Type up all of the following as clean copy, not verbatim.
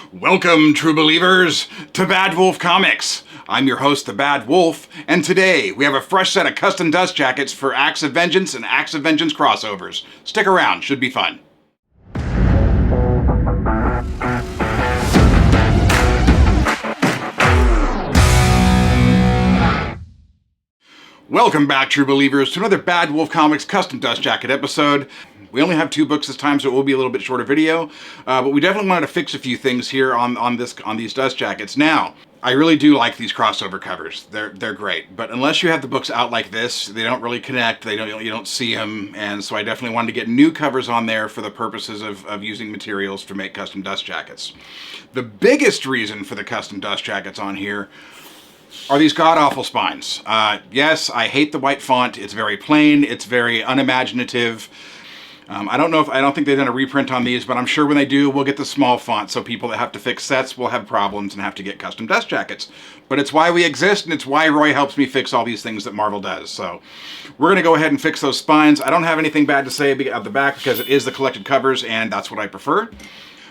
Welcome, true believers, to Bad Wolf Comics. I'm your host, the Bad Wolf, and today we have a fresh set of custom dust jackets for Acts of Vengeance and Acts of Vengeance crossovers. Stick around, should be fun. Welcome back, true believers, to another Bad Wolf Comics custom dust jacket episode. We only have 2 books this time, so it will be a little bit shorter video, but we definitely wanted to fix a few things here on these dust jackets. Now, I really do like these crossover covers. They're great, but unless you have the books out like this, they don't really connect. You don't see them, and so I definitely wanted to get new covers on there for the purposes of using materials to make custom dust jackets. The biggest reason for the custom dust jackets on here are these god-awful spines. Yes, I hate the white font. It's very plain. It's very unimaginative. I don't think they've done a reprint on these, but I'm sure when they do, we'll get the small font, so people that have to fix sets will have problems and have to get custom dust jackets. But it's why we exist, and it's why Roy helps me fix all these things that Marvel does. So we're going to go ahead and fix those spines. I don't have anything bad to say at the back because it is the collected covers, and that's what I prefer.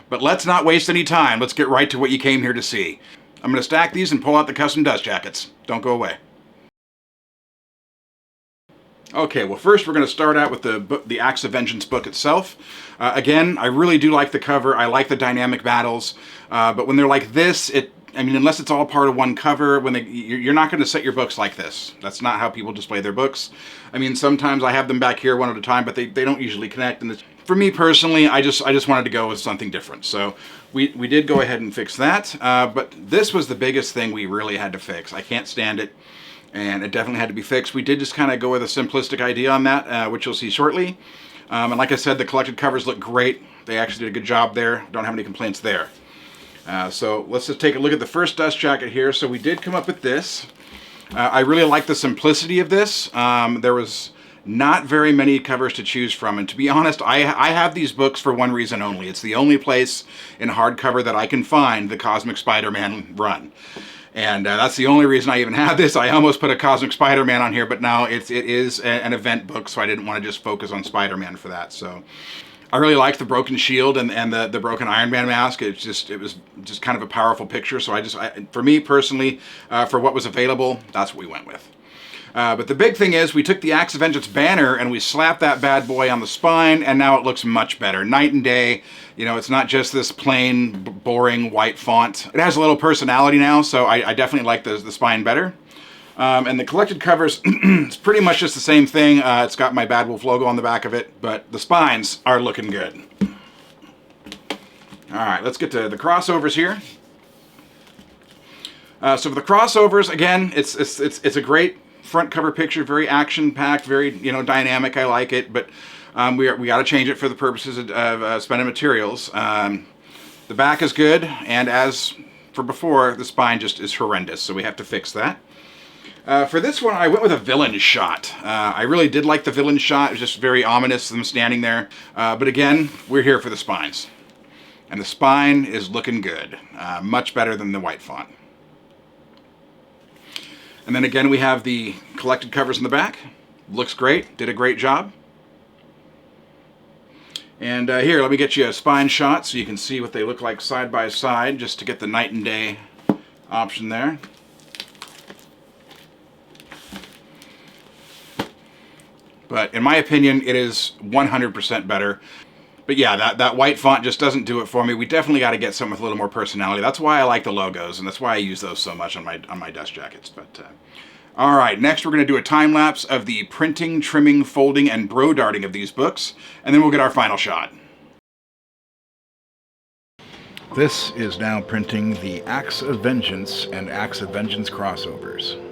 But let's not waste any time. Let's get right to what you came here to see. I'm going to stack these and pull out the custom dust jackets. Don't go away. Okay, well first we're going to start out with the Acts of Vengeance book itself. Again, I really do like the cover. I like the dynamic battles, but when they're like this, unless it's all part of one cover, you're not going to set your books like this. That's not how people display their books. I mean, sometimes I have them back here one at a time, but they don't usually connect. And for me personally, I just wanted to go with something different. So we did go ahead and fix that, but this was the biggest thing we really had to fix. I can't stand it. And it definitely had to be fixed. We did just kind of go with a simplistic idea on that, which you'll see shortly. And like I said, the collected covers look great. They actually did a good job there. Don't have any complaints there. So let's just take a look at the first dust jacket here. So we did come up with this. I really like the simplicity of this. There was not very many covers to choose from. And to be honest, I have these books for one reason only. It's the only place in hardcover that I can find the Cosmic Spider-Man run. And that's the only reason I even have this. I almost put a Cosmic Spider-Man on here, but now it is an event book, so I didn't want to just focus on Spider-Man for that. So I really liked the broken shield and the broken Iron Man mask. It was just kind of a powerful picture. So for me personally, for what was available, that's what we went with. But the big thing is we took the Acts of Vengeance banner and we slapped that bad boy on the spine, and now it looks much better. Night and day. You know, it's not just this plain, boring white font. It has a little personality now, so I definitely like the spine better. And the collected covers, it's pretty much just the same thing. It's got my Bad Wolf logo on the back of it, but the spines are looking good. All right, let's get to the crossovers here. So for the crossovers, again, it's a great front cover picture, very action-packed, very dynamic. I like it, but we got to change it for the purposes of spending materials. The back is good, and as for before, the spine just is horrendous, so we have to fix that. For this one, I went with a villain shot. I really did like the villain shot. It was just very ominous, them standing there. But again, we're here for the spines. And the spine is looking good. Much better than the white font. And then again, we have the collected covers in the back. Looks great. Did a great job. And here, let me get you a spine shot so you can see what they look like side by side, just to get the night and day option there. But in my opinion, it is 100% better. But yeah, that white font just doesn't do it for me. We definitely got to get something with a little more personality. That's why I like the logos, and that's why I use those so much on my dust jackets. But all right, next we're going to do a time lapse of the printing, trimming, folding, and bro-darting of these books, and then we'll get our final shot. This is now printing the Acts of Vengeance and Acts of Vengeance crossovers.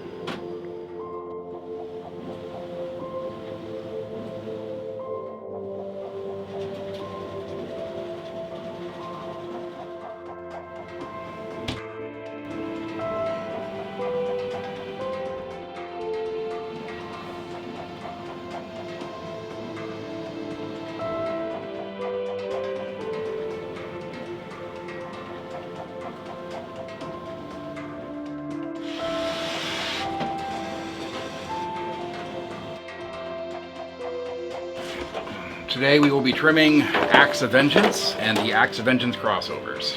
Today we will be trimming Acts of Vengeance and the Acts of Vengeance crossovers.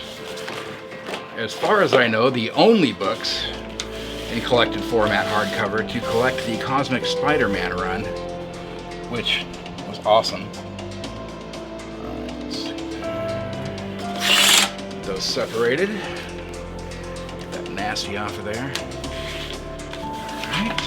as far as I know, the only books in collected format hardcover to collect the Cosmic Spider-Man run, which was awesome. Those separated. Get that nasty off of there. Alright.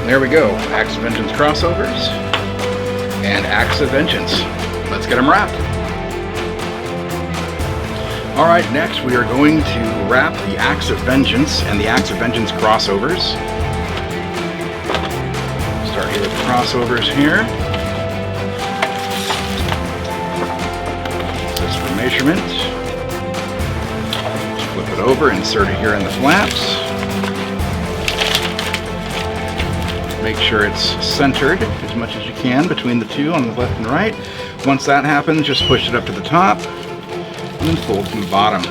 There we go, Acts of Vengeance crossovers and Acts of Vengeance. Let's get them wrapped. Alright, next we are going to wrap the Acts of Vengeance and the Acts of Vengeance crossovers. Start here with the crossovers here. This for measurement. Just flip it over, insert it here in the flaps. Make sure it's centered as much as you can between the two on the left and right. Once that happens, just push it up to the top and then fold from the bottom.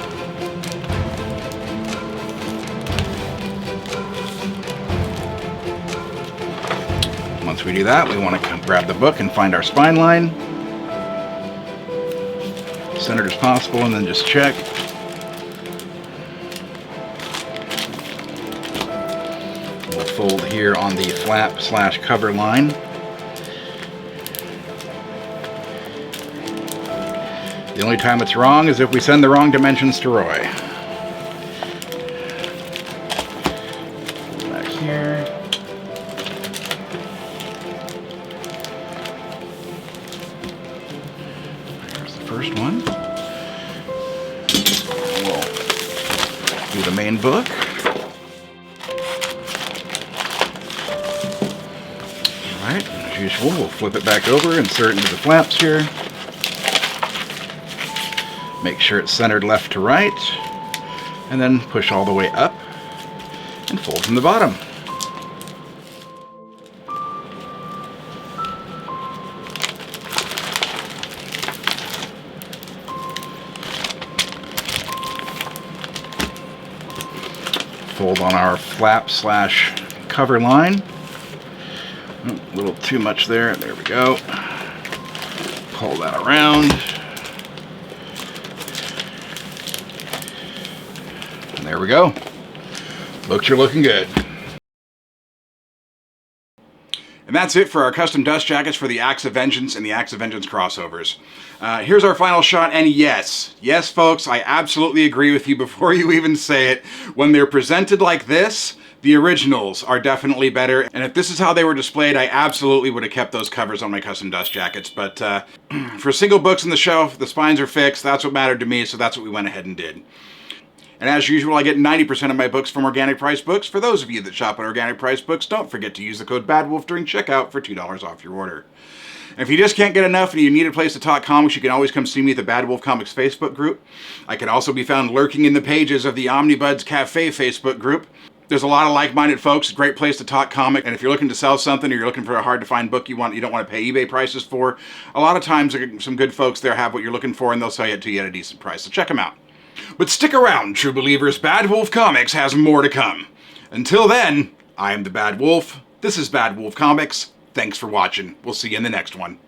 Once we do that, we want to grab the book and find our spine line. Centered as possible, and then just check. Fold here on the flap / cover line. The only time it's wrong is if we send the wrong dimensions to Roy. Back here. Here's the first one. We'll do the main book. Alright, as usual, we'll flip it back over, insert it into the flaps here. Make sure it's centered left to right, and then push all the way up and fold from the bottom. Fold on our flap / cover line. A little too much there. There we go. Pull that around. And there we go. Books are looking good. And that's it for our custom dust jackets for the Acts of Vengeance and the Acts of Vengeance crossovers. Here's our final shot, and yes, folks, I absolutely agree with you before you even say it. When they're presented like this, the originals are definitely better, and if this is how they were displayed, I absolutely would have kept those covers on my custom dust jackets, but for single books on the shelf, the spines are fixed, that's what mattered to me, so that's what we went ahead and did. And as usual, I get 90% of my books from Organic Price Books. For those of you that shop at Organic Price Books, don't forget to use the code BADWOLF during checkout for $2 off your order. And if you just can't get enough and you need a place to talk comics, you can always come see me at the Bad Wolf Comics Facebook group. I can also be found lurking in the pages of the Omnibuds Cafe Facebook group. There's a lot of like-minded folks, a great place to talk comic, and if you're looking to sell something or you're looking for a hard-to-find book you don't want to pay eBay prices for, a lot of times some good folks there have what you're looking for and they'll sell it to you at a decent price, so check them out. But stick around, true believers, Bad Wolf Comics has more to come. Until then, I am the Bad Wolf, this is Bad Wolf Comics, thanks for watching, we'll see you in the next one.